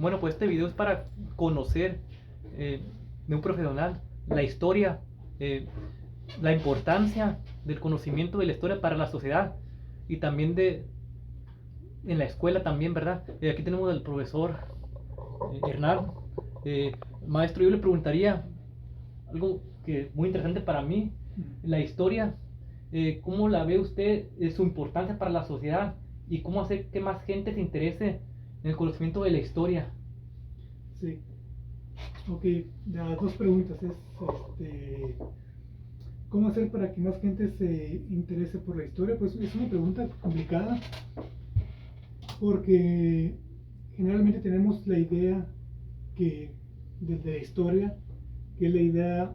Bueno, pues este video es para conocer de un profesional la historia, eh, la importancia del conocimiento de la historia para la sociedad y también en la escuela también, ¿verdad? Aquí tenemos al profesor Hernán. Eh, Maestro, yo le preguntaría algo que es muy interesante para mí, la historia, ¿cómo la ve usted, su importancia para la sociedad y cómo hacer que más gente se interese en el conocimiento de la historia? Sí, ok, las dos preguntas es, ¿cómo hacer para que más gente se interese por la historia? Pues es una pregunta complicada porque generalmente tenemos la idea que desde la historia, que es la idea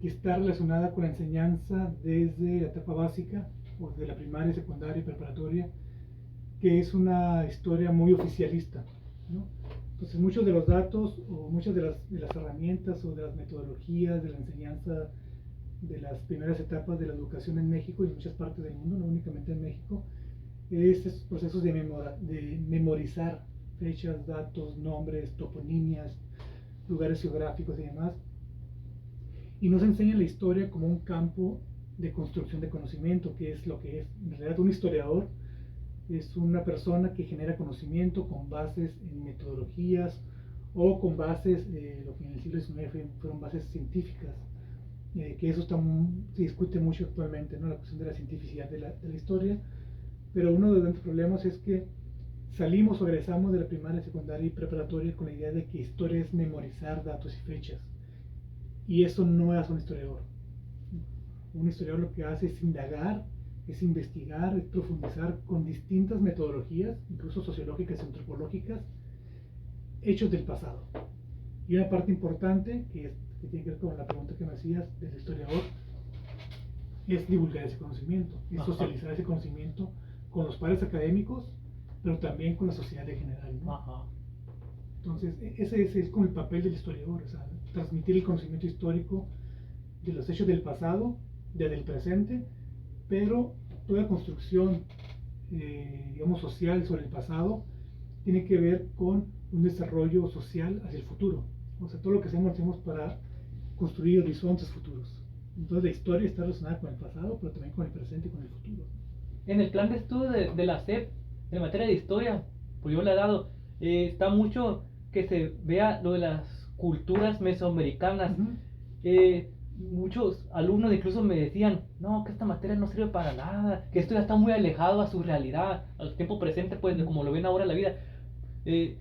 que está relacionada con la enseñanza desde la etapa básica o de la primaria, secundaria y preparatoria, que es una historia muy oficialista, ¿no? Entonces muchos de los datos o muchas de las herramientas o de las metodologías de la enseñanza de las primeras etapas de la educación en México y en muchas partes del mundo, no únicamente en México, es estos procesos de memorizar fechas, datos, nombres, toponimias, lugares geográficos y demás, y no se enseña la historia como un campo de construcción de conocimiento, que es lo que es. En realidad un historiador es una persona que genera conocimiento con bases en metodologías o con bases, lo que en el siglo XIX fueron bases científicas, que eso se discute mucho actualmente, ¿no? La cuestión de la cientificidad de la historia, pero uno de los grandes problemas es que salimos o egresamos de la primaria, secundaria y preparatoria con la idea de que historia es memorizar datos y fechas, y eso no es un historiador. Un historiador lo que hace es indagar, es investigar, es profundizar con distintas metodologías, incluso sociológicas y antropológicas, hechos del pasado. Y una parte importante, que tiene que ver con la pregunta que me hacías del historiador, es divulgar ese conocimiento, es socializar ese conocimiento con los pares académicos, pero también con la sociedad en general, ¿no? Ajá. Entonces, ese es como el papel del historiador, o sea, transmitir el conocimiento histórico de los hechos del pasado, del presente, pero toda construcción, digamos, social sobre el pasado tiene que ver con un desarrollo social hacia el futuro. O sea, todo lo que hacemos para construir horizontes futuros. Entonces la historia está relacionada con el pasado, pero también con el presente y con el futuro. En el plan de estudio de la SEP, en materia de historia, pues yo le he dado, está mucho que se vea lo de las culturas mesoamericanas. Muchos alumnos incluso me decían, no, que esta materia no sirve para nada, que esto ya está muy alejado a su realidad, al tiempo presente, pues, de como lo ven ahora en la vida. Eh,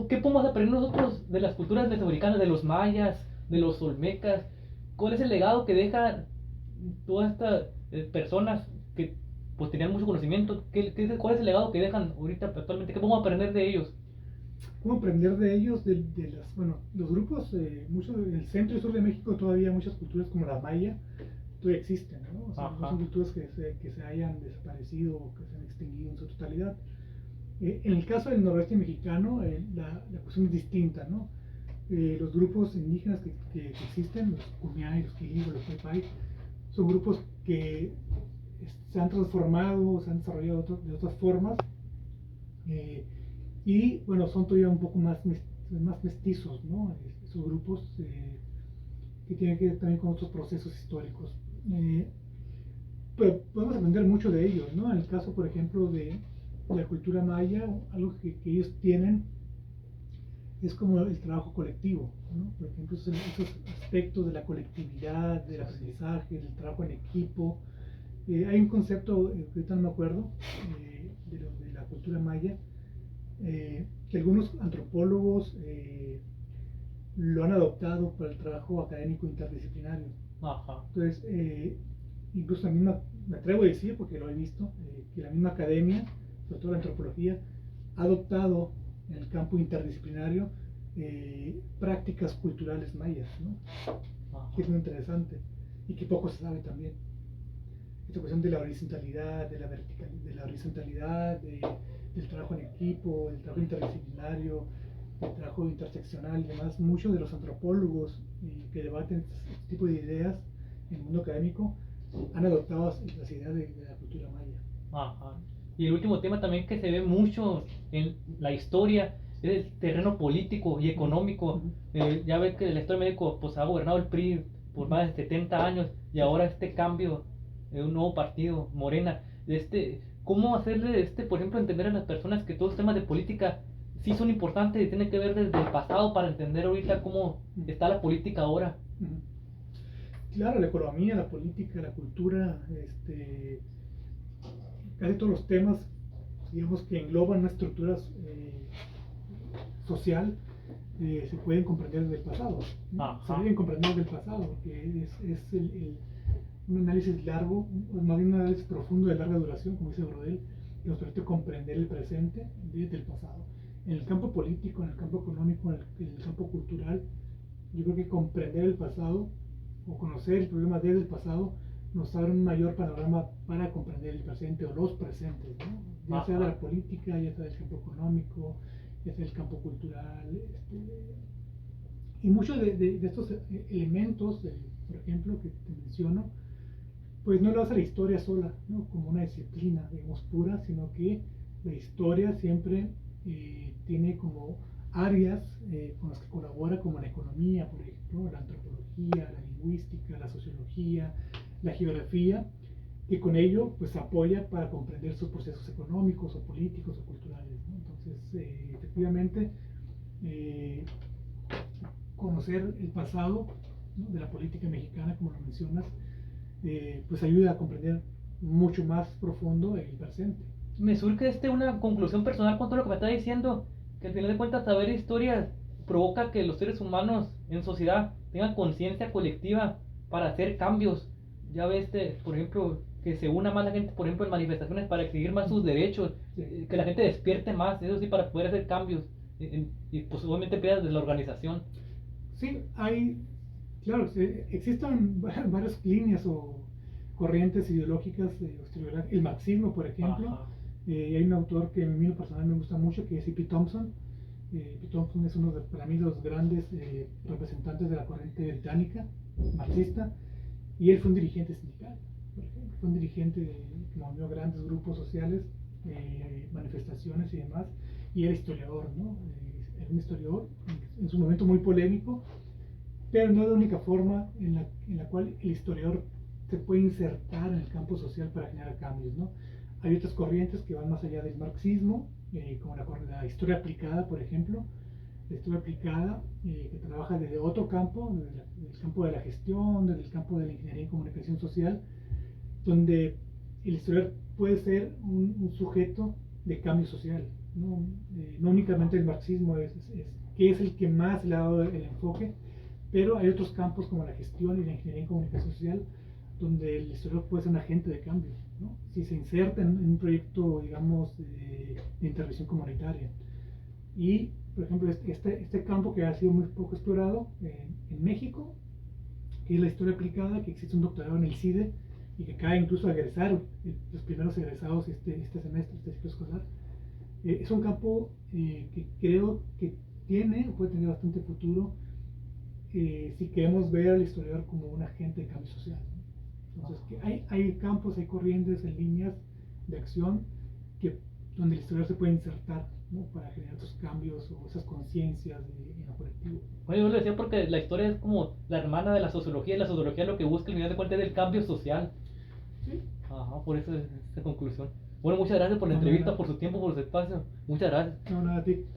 ¿Qué podemos aprender nosotros de las culturas mesoamericanas, de los mayas, de los olmecas? ¿Cuál es el legado que dejan todas estas personas que pues tenían mucho conocimiento? ¿Cuál es el legado que dejan ahorita actualmente? ¿Qué podemos aprender de ellos? ¿Cómo aprender de ellos? Bueno, los grupos, muchos en el centro y sur de México todavía muchas culturas como la maya todavía existen, ¿no? O sea, no son culturas que se hayan desaparecido o que se han extinguido en su totalidad. En el caso del noroeste mexicano, la cuestión es distinta, ¿no? Los grupos indígenas que existen, los Kumeyaay, los Quiligos, los Paipai, son grupos que se han transformado, se han desarrollado de otras formas, y bueno, son todavía un poco más mestizos, ¿no? Esos grupos que tienen que ver también con otros procesos históricos. Pero podemos aprender mucho de ellos, ¿no? En el caso, por ejemplo, de la cultura maya, algo que ellos tienen es como el trabajo colectivo, ¿no? Por ejemplo, esos aspectos de la colectividad, del aprendizaje, del trabajo en equipo. Hay un concepto, que ahorita no me acuerdo, de la cultura maya, que algunos antropólogos lo han adoptado para el trabajo académico interdisciplinario. Ajá. Entonces, incluso me atrevo a decir, porque lo he visto, que la misma academia, sobre todo la antropología, ha adoptado en el campo interdisciplinario prácticas culturales mayas, ¿no? Que es muy interesante y que poco se sabe también. Esta cuestión de la horizontalidad, de la horizontalidad, del trabajo en equipo, del trabajo interdisciplinario, del trabajo interseccional y demás. Muchos de los antropólogos que debaten este tipo de ideas en el mundo académico han adoptado las ideas de la cultura maya. Ajá. Y el último tema también que se ve mucho en la historia es el terreno político y económico. Ujú. Ya ve que la historia de México pues, ha gobernado el PRI por más de 70 años y ahora este cambio de un nuevo partido, Morena. ¿Cómo hacerle, por ejemplo, entender a las personas que todos los temas de política sí son importantes y tienen que ver desde el pasado para entender ahorita cómo está la política ahora? Ujú. Claro, la economía, la política, la cultura, casi todos los temas, digamos, que engloban una estructura social, se pueden comprender desde el pasado, ¿no? Ajá. Se deben comprender desde el pasado, porque es un análisis largo, más bien un análisis profundo de larga duración, como dice Brodel, que nos permite comprender el presente desde el pasado. En el campo político, en el campo económico, en el campo cultural, yo creo que comprender el pasado o conocer el problema desde el pasado nos abre un mayor panorama para comprender el presente o los presentes, ¿no? Ya sea de la política, ya sea del campo económico, ya sea del campo cultural. Y muchos de estos elementos, por ejemplo, que te menciono, pues no lo hace la historia sola, ¿no? Como una disciplina, digamos, pura, sino que la historia siempre tiene como áreas con las que colabora, como la economía, por ejemplo, la antropología, la lingüística, la sociología, la geografía, que con ello pues apoya para comprender sus procesos económicos o políticos o culturales, ¿no? Entonces, efectivamente, eh, conocer el pasado, ¿no?, de la política mexicana, como lo mencionas, pues ayuda a comprender mucho más profundo el presente. Me surge una conclusión personal con todo lo que me está diciendo, que al final de cuentas saber historia provoca que los seres humanos en sociedad tengan conciencia colectiva para hacer cambios. Ya ves, por ejemplo, que se una más la gente, por ejemplo, en manifestaciones para exigir más sus derechos, Sí. que la gente despierte más, eso sí, para poder hacer cambios. Y pues obviamente empieza desde la organización. Sí, claro, existen varias líneas o corrientes ideológicas, el marxismo, por ejemplo. Hay un autor que a mí personal me gusta mucho, que es E.P. Thompson. E.P. Thompson es uno de, para mí, los grandes representantes de la corriente británica, marxista, y él fue un dirigente sindical, por ejemplo. Fue un dirigente que movió grandes grupos sociales, manifestaciones y demás, y era historiador, ¿no? Era un historiador, en su momento muy polémico, pero no es la única forma en la cual el historiador se puede insertar en el campo social para generar cambios, ¿no? Hay otras corrientes que van más allá del marxismo, como la historia aplicada, por ejemplo. La historia aplicada, que trabaja desde otro campo, desde el campo de la gestión, desde el campo de la ingeniería y comunicación social, donde el historiador puede ser un sujeto de cambio social, ¿no? No únicamente el marxismo que es el que más le ha dado el enfoque, pero hay otros campos como la gestión y la ingeniería en comunicación social, donde el historiador puede ser un agente de cambio, ¿no? Si se inserta en un proyecto, digamos, de intervención comunitaria. Y, por ejemplo, este campo que ha sido muy poco explorado en México, que es la historia aplicada, que existe un doctorado en el CIDE y que acaba incluso a egresar los primeros egresados este semestre, este ciclo escolar. Es un campo que creo que puede tener bastante futuro, si queremos ver al historiador como un agente de cambio social, ¿no? Entonces, que hay campos, hay corrientes en líneas de acción donde el historiador se puede insertar, ¿no?, para generar esos cambios o esas conciencias en lo colectivo. Bueno, yo lo decía porque la historia es como la hermana de la sociología, y la sociología lo que busca al final de cuentas es el cambio social. Sí. Ajá, por eso es esta conclusión. Bueno, muchas gracias por la No, entrevista, nada. por su tiempo, por su espacio. Muchas gracias. No, nada, a ti.